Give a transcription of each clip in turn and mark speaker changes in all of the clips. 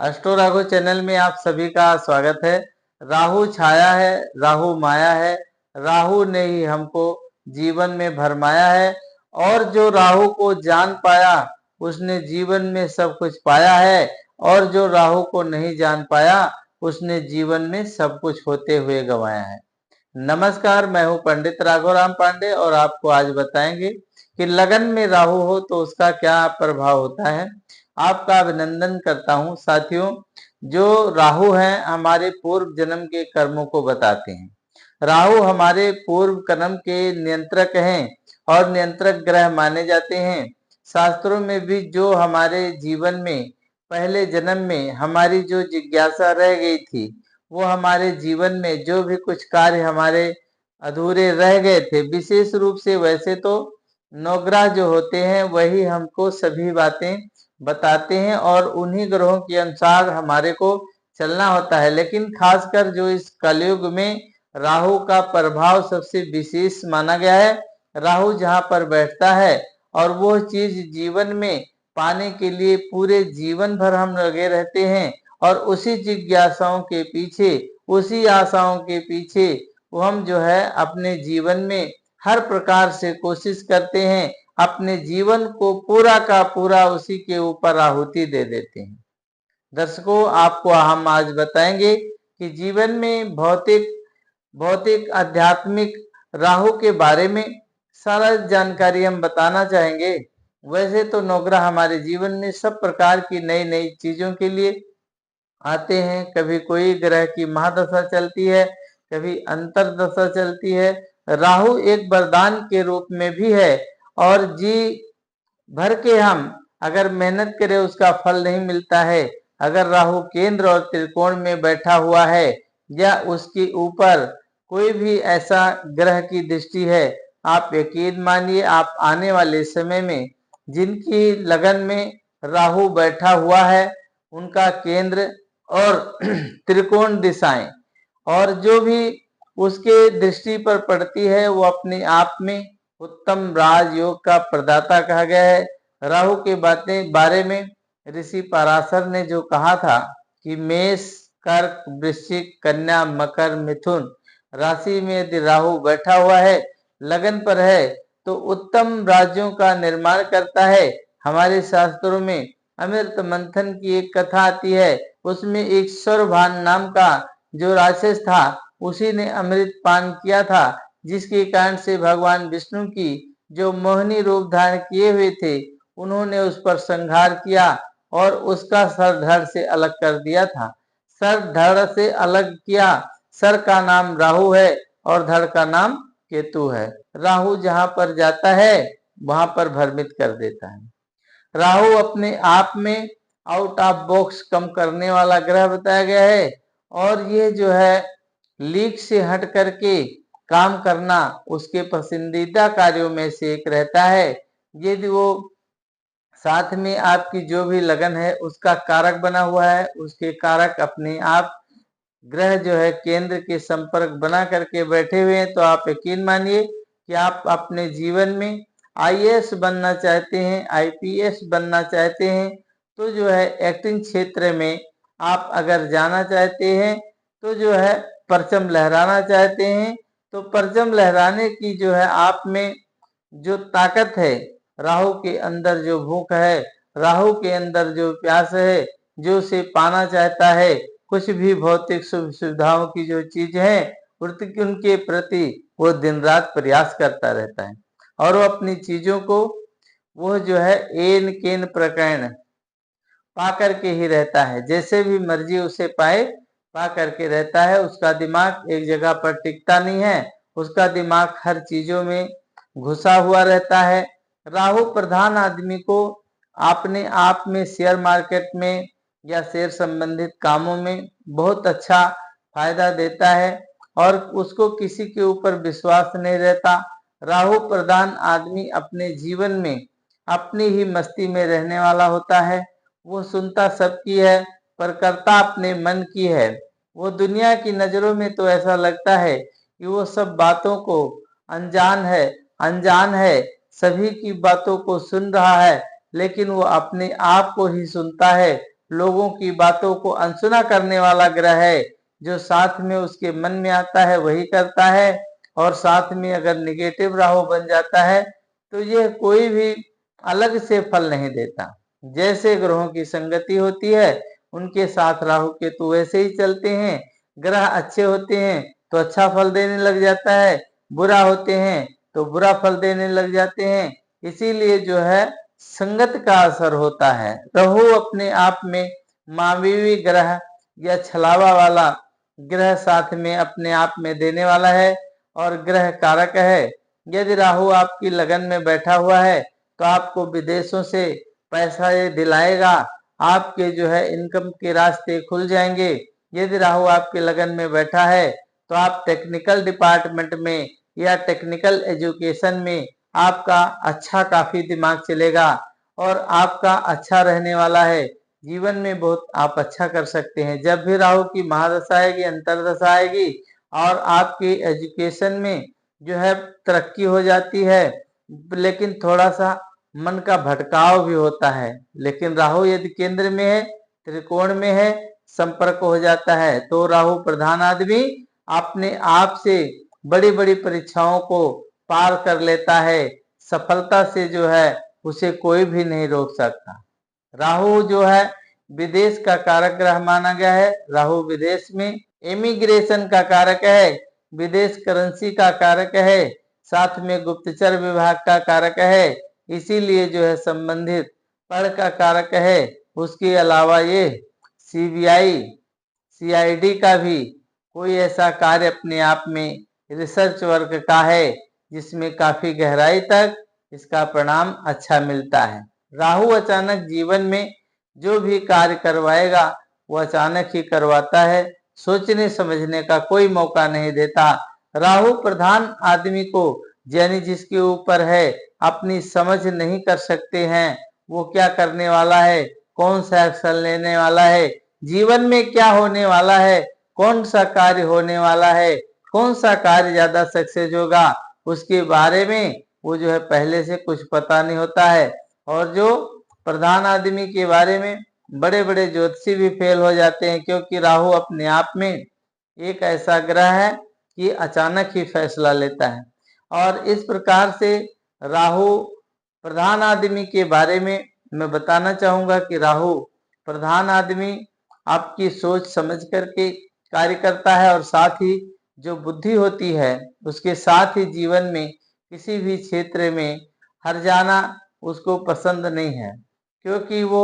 Speaker 1: अष्टो Rahu channel में आप सभी का स्वागत है। राहु छाया है, राहु माया है, राहु ने ही हमको जीवन में भरमाया है और जो राहु को जान पाया उसने जीवन में सब कुछ पाया है और जो राहु को नहीं जान पाया उसने जीवन में सब कुछ होते हुए गंवाया है। नमस्कार, मैं हूं पंडित राघवराम पांडे और आपको आज बताएंगे कि लगन में राहु हो तो उसका क्या प्रभाव होता है। आपका अभिनंदन करता हूं साथियों। जो राहु हैं हमारे पूर्व जन्म के कर्मों को बताते हैं। राहु हमारे पूर्व कर्म के नियंत्रक हैं और नियंत्रक ग्रह माने जाते हैं। शास्त्रों में भी जो हमारे जीवन में पहले जन्म में हमारी जो जिज्ञासा रह गई थी, वो हमारे जीवन में जो भी कुछ कार्य हमारे अधूरे रह गए थे, विशेष रूप से वैसे तो नवग्रह जो होते हैं वही हमको सभी बातें बताते हैं और उन्हीं ग्रहों के अनुसार हमारे को चलना होता है। लेकिन खासकर जो इस कलयुग में राहु का प्रभाव सबसे विशेष माना गया है। राहु जहाँ पर बैठता है और वो चीज जीवन में पाने के लिए पूरे जीवन भर हम लगे रहते हैं और उसी जिज्ञासाओं के पीछे, उसी आशाओं के पीछे वो हम जो है अपने जीवन में हर प्रकार से कोशिश करते हैं, अपने जीवन को पूरा का पूरा उसी के ऊपर आहुति दे देते हैं। दर्शकों, आपको हम आज बताएंगे कि जीवन में भौतिक भौतिक आध्यात्मिक राहु के बारे में सारा जानकारी हम बताना चाहेंगे। वैसे तो नवग्रह हमारे जीवन में सब प्रकार की नई नई चीजों के लिए आते हैं। कभी कोई ग्रह की महादशा चलती है, कभी अंतरदशा चलती है। राहु एक वरदान के रूप में भी है और जी भर के हम अगर मेहनत करें उसका फल नहीं मिलता है। अगर राहु केंद्र और त्रिकोण में बैठा हुआ है या उसके ऊपर कोई भी ऐसा ग्रह की दृष्टि है, आप यकीन मानिए आप आने वाले समय में जिनकी लगन में राहु बैठा हुआ है उनका केंद्र और त्रिकोण दिशाएं और जो भी उसके दृष्टि पर पड़ती है वो अपने आप में उत्तम राजयोग का प्रदाता कहा गया है। राहु के बारे में ऋषि पराशर ने जो कहा था कि मेष, कर्क, वृश्चिक, कन्या, मकर, मिथुन राशि में यदि राहु बैठा हुआ है, लगन पर है, तो उत्तम राज्यों का निर्माण करता है। हमारे शास्त्रों में अमृत मंथन की एक कथा आती है, उसमें एक सौरभान नाम का जो राक्षस था उसी ने अमृत पान किया था, जिसके कारण से भगवान विष्णु की जो मोहिनी रूप धारण किए हुए थे उन्होंने उस पर संहार किया और उसका सर धड़ से अलग कर दिया था। सर धड़ से अलग किया। सर का नाम राहु है और धड़ का नाम केतु है। राहु जहां पर जाता है वहां पर भ्रमित कर देता है। राहु अपने आप में आउट ऑफ बॉक्स कम करने वाला ग्रह बताया गया है और ये जो है लीक से हट करके काम करना उसके पसंदीदा कार्यों में से एक रहता है। यदि वो साथ में आपकी जो भी लगन है उसका कारक बना हुआ है, उसके कारक अपने आप ग्रह जो है केंद्र के संपर्क बना करके बैठे हुए हैं, तो आप यकीन मानिए कि आप अपने जीवन में आईएएस बनना चाहते हैं, आईपीएस बनना चाहते हैं, तो जो है एक्टिंग क्षेत्र में आप अगर जाना चाहते हैं, तो जो है परचम लहराना चाहते हैं, तो परचम लहराने की जो है आप में जो ताकत है, राहु के अंदर जो भूख है, राहु के अंदर जो प्यास है, जो उसे पाना चाहता है, कुछ भी भौतिक सुख सुविधाओं की जो चीज है उनके प्रति वो दिन रात प्रयास करता रहता है और वो अपनी चीजों को वो जो है एन केन प्रकरण पा करके ही रहता है। जैसे भी मर्जी उसे पाए पा करके रहता है। उसका दिमाग एक जगह पर टिकता नहीं है, उसका दिमाग हर चीजों में घुसा हुआ रहता है। राहु प्रधान आदमी को अपने आप में शेयर मार्केट में या शेयर संबंधित कामों में बहुत अच्छा फायदा देता है और उसको किसी के ऊपर विश्वास नहीं रहता। राहु प्रधान आदमी अपने जीवन में अपनी ही मस्ती में रहने वाला होता है। वो सुनता सबकी है पर करता अपने मन की है। वो दुनिया की नजरों में तो ऐसा लगता है कि वो सब बातों को अनजान है, सभी की बातों को सुन रहा है, लेकिन वो अपने आप को ही सुनता है, लोगों की बातों को अनसुना करने वाला ग्रह है। जो साथ में उसके मन में आता है वही करता है, और साथ में अगर निगेटिव राहु बन जाता है तो यह कोई भी अलग से फल नहीं देता। जैसे ग्रहों की संगति होती है उनके साथ राहु केतु वैसे ही चलते हैं। ग्रह अच्छे होते हैं तो अच्छा फल देने लग जाता है, बुरा होते हैं तो बुरा फल देने लग जाते हैं। इसीलिए जो है संगत का असर होता है। राहु अपने आप में मानवीय ग्रह या छलावा वाला ग्रह साथ में अपने आप में देने वाला है और ग्रह कारक है। यदि राहु आपकी लगन में बैठा हुआ है तो आपको विदेशों से पैसा ये दिलाएगा, आपके जो है इनकम के रास्ते खुल जाएंगे। यदि राहु आपके लगन में बैठा है तो आप टेक्निकल डिपार्टमेंट में या टेक्निकल एजुकेशन में आपका अच्छा काफी दिमाग चलेगा और आपका अच्छा रहने वाला है। जीवन में बहुत आप अच्छा कर सकते हैं। जब भी राहु की महादशा आएगी, अंतरदशा आएगी और आपकी एजुकेशन में जो है तरक्की हो जाती है, लेकिन थोड़ा सा मन का भटकाव भी होता है। लेकिन राहु यदि केंद्र में है, त्रिकोण में है, संपर्क हो जाता है तो राहु प्रधान आदमी अपने आप से बड़ी बड़ी परीक्षाओं को पार कर लेता है। सफलता से जो है उसे कोई भी नहीं रोक सकता। राहु जो है विदेश का कारक ग्रह माना गया है। राहु विदेश में इमिग्रेशन का कारक है, विदेश करेंसी का कारक है, साथ में गुप्तचर विभाग का कारक है। इसीलिए जो है संबंधित पढ़ का कारक है। उसके अलावा ये सीबीआई सीआईडी का भी कोई ऐसा कार्य अपने आप में रिसर्च वर्क का है जिसमें काफी गहराई तक इसका परिणाम अच्छा मिलता है। राहु अचानक जीवन में जो भी कार्य करवाएगा वो अचानक ही करवाता है, सोचने समझने का कोई मौका नहीं देता। राहु प्रधान आदमी को यानी जिसके ऊपर है अपनी समझ नहीं कर सकते हैं वो क्या करने वाला है, कौन सा एक्शन लेने वाला है, जीवन में क्या होने वाला है, कौन सा कार्य होने वाला है, कौन सा कार्य ज्यादा सक्सेस होगा, उसके बारे में वो जो है पहले से कुछ पता नहीं होता है। और जो प्रधान आदमी के बारे में बड़े बड़े ज्योतिषी भी फेल हो जाते हैं, क्योंकि राहु अपने आप में एक ऐसा ग्रह है कि अचानक ही फैसला लेता है। और इस प्रकार से राहु प्रधान आदमी के बारे में मैं बताना चाहूंगा कि राहु प्रधान आदमी आपकी सोच समझ करके कार्य करता है और साथ ही जो बुद्धि होती है उसके साथ ही जीवन में किसी भी क्षेत्र में हार जाना उसको पसंद नहीं है, क्योंकि वो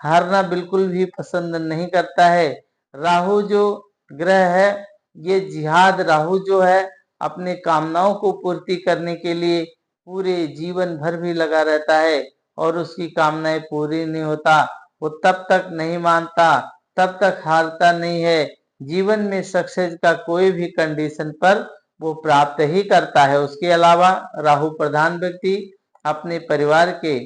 Speaker 1: हारना बिल्कुल भी पसंद नहीं करता है। राहु जो ग्रह है ये जिहाद, राहु जो है अपने कामनाओं को पूर्ति करने के लिए पूरे जीवन भर भी लगा रहता है और उसकी कामनाएं पूरी नहीं होता, वो तब तक नहीं मानता, तब तक हारता नहीं है। जीवन में सक्सेस का कोई भी कंडीशन पर वो प्राप्त ही करता है। उसके अलावा राहु प्रधान व्यक्ति अपने परिवार के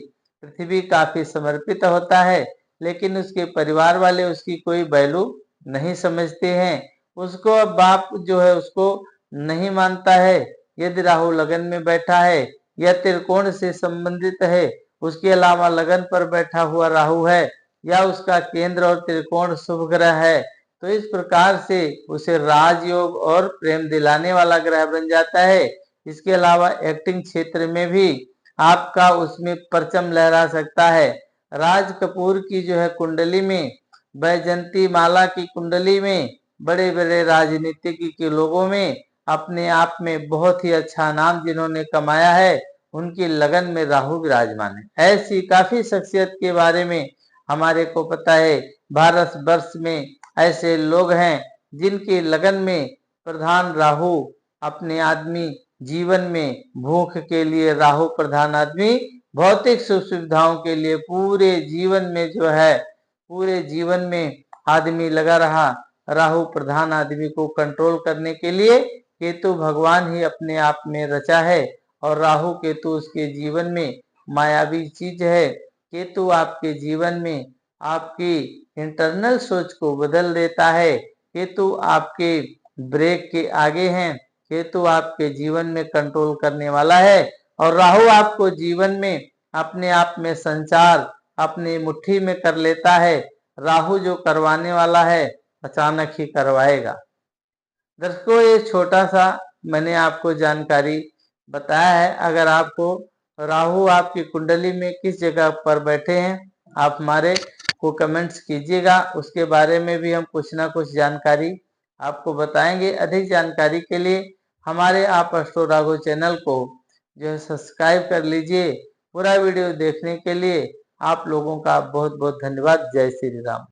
Speaker 1: पृथ्वी काफी समर्पित होता है, लेकिन उसके परिवार वाले उसकी कोई वैल्यू नहीं समझते हैं। उसको अब बाप जो है उसको नहीं मानता है। यदि राहु लगन में बैठा है या त्रिकोण से संबंधित है, उसके अलावा लगन पर बैठा हुआ राहु है या उसका केंद्र और त्रिकोण शुभ ग्रह है, तो इस प्रकार से उसे राजयोग और प्रेम दिलाने वाला ग्रह बन जाता है। इसके अलावा एक्टिंग क्षेत्र में भी आपका उसमें परचम लहरा सकता है। राज कपूर की जो है कुंडली में, बैजंती माला की कुंडली में, बड़े बड़े राजनीतिक के लोगों में अपने आप में बहुत ही अच्छा नाम जिन्होंने कमाया है उनकी लगन में राहु विराजमान है। ऐसी काफी शख्सियत के बारे में हमारे को पता है। भारत वर्ष में ऐसे लोग हैं जिनकी लगन में प्रधान राहु अपने आदमी जीवन में भूख के लिए राहु प्रधान आदमी भौतिक सुख सुविधाओं के लिए पूरे जीवन में जो है पूरे जीवन में आदमी लगा रहा। राहु प्रधान आदमी को कंट्रोल करने के लिए केतु भगवान ही अपने आप में रचा है और राहु केतु उसके जीवन में मायावी चीज है। केतु आपके जीवन में आपकी इंटरनल सोच को बदल देता है। केतु आपके ब्रेक के आगे हैं, केतु आपके जीवन में कंट्रोल करने वाला है और राहु आपको जीवन में अपने आप में संचार अपनी मुट्ठी में कर लेता है। राहु जो करवाने वाला है अचानक ही करवाएगा। दर्शकों, ये छोटा सा मैंने आपको जानकारी बताया है। अगर आपको राहु आपकी कुंडली में किस जगह पर बैठे हैं, आप हमारे को कमेंट्स कीजिएगा, उसके बारे में भी हम कुछ ना कुछ जानकारी आपको बताएंगे। अधिक जानकारी के लिए हमारे आप एस्ट्रो राघव चैनल को जो है सब्सक्राइब कर लीजिए। पूरा वीडियो देखने के लिए आप लोगों का बहुत बहुत धन्यवाद। जय श्री राम।